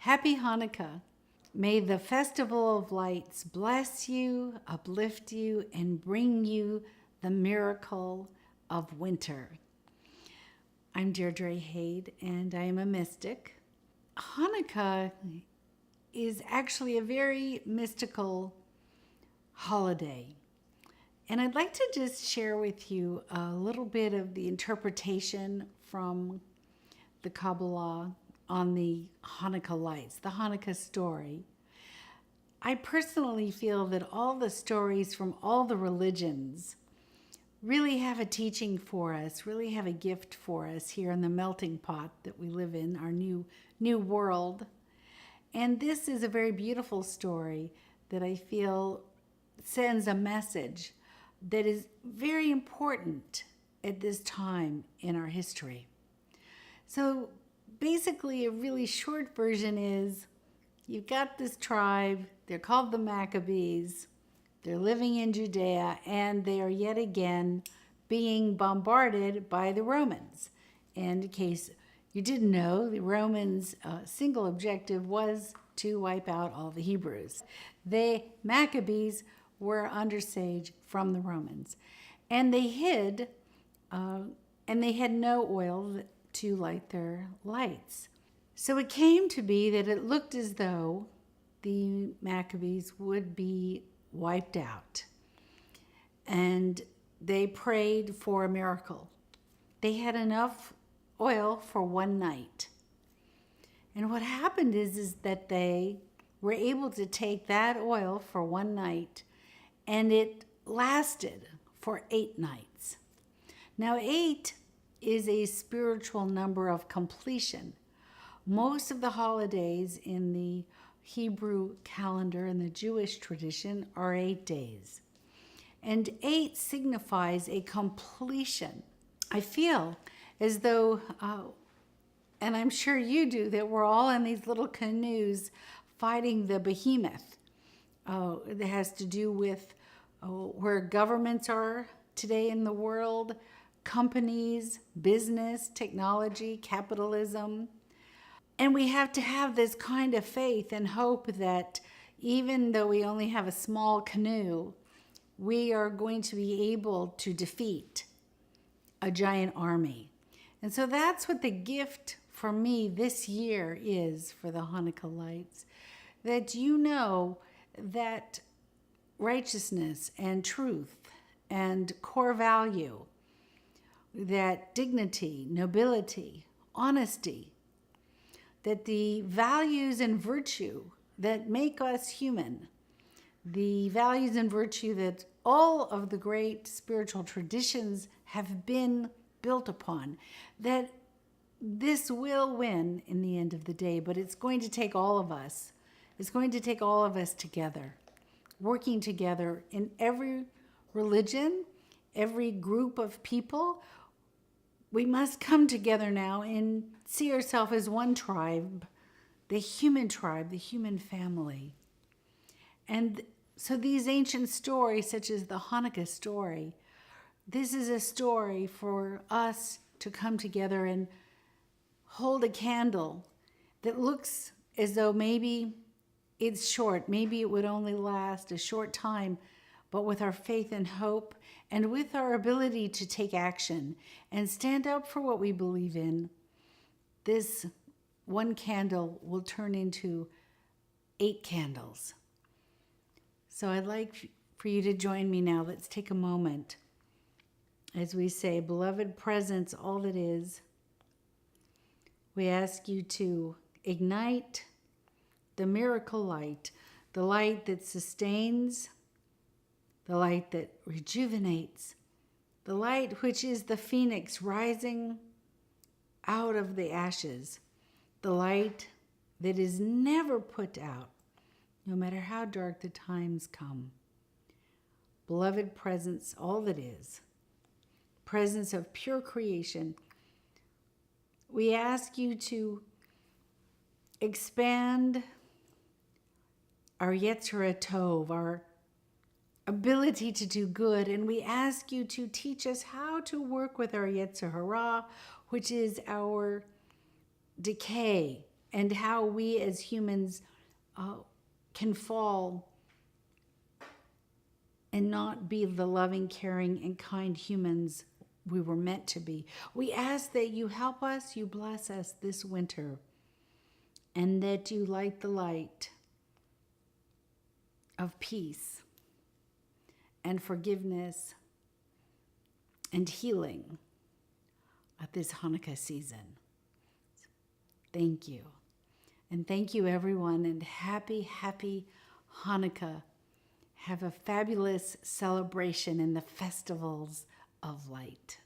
Happy Hanukkah. May the festival of lights bless you, uplift you, and bring you the miracle of winter. I'm Deirdre Hade, and I am a mystic. Hanukkah is actually a very mystical holiday. And I'd like to just share with you a little bit of the interpretation from the Kabbalah on the Hanukkah lights, the Hanukkah story. I personally feel that all the stories from all the religions really have a teaching for us, really have a gift for us here in the melting pot that we live in, our new world. And this is a very beautiful story that I feel sends a message that is very important at this time in our history. So basically, a really short version is you've got this tribe, they're called the Maccabees, they're living in Judea, and they are yet again being bombarded by the Romans. And in case you didn't know, the Romans' single objective was to wipe out all the Hebrews. The Maccabees were under siege from the Romans. And they hid, and they had no oil to light their lights. So it came to be that it looked as though the Maccabees would be wiped out. And they prayed for a miracle. They had enough oil for one night. And what happened is that they were able to take that oil for one night, and it lasted for 8 nights. Now, 8 is a spiritual number of completion. Most of the holidays in the Hebrew calendar and the Jewish tradition are 8 days. And 8 signifies a completion. I feel as though, and I'm sure you do, that we're all in these little canoes fighting the behemoth. That has to do with where governments are today in the world, companies, business, technology, capitalism. And we have to have this kind of faith and hope that even though we only have a small canoe, we are going to be able to defeat a giant army. And so that's what the gift for me this year is for the Hanukkah lights, that you know that righteousness and truth and core value, that dignity, nobility, honesty, that the values and virtue that make us human, the values and virtue that all of the great spiritual traditions have been built upon, that this will win in the end of the day, but it's going to take all of us. It's going to take all of us together, working together in every religion, every group of people. We must come together now and see ourselves as one tribe, the human family. And so these ancient stories, such as the Hanukkah story, this is a story for us to come together and hold a candle that looks as though maybe it's short, maybe it would only last a short time, but with our faith and hope and with our ability to take action and stand up for what we believe in, this one candle will turn into 8 candles. So I'd like for you to join me now. Let's take a moment as we say, beloved presence, all that is. We ask you to ignite the miracle light, the light that sustains, the light that rejuvenates, the light which is the phoenix rising out of the ashes, the light that is never put out, no matter how dark the times come. Beloved presence, all that is, presence of pure creation, we ask you to expand our Yetzirah Tov, our ability to do good, and we ask you to teach us how to work with our Yetzer Hara, which is our decay and how we as humans can fall and not be the loving, caring, and kind humans we were meant to be. We ask that you help us, you bless us this winter, and that you light the light of peace and forgiveness and healing at this Hanukkah season. Thank you. And thank you, everyone, and happy, happy Hanukkah. Have a fabulous celebration in the festivals of light.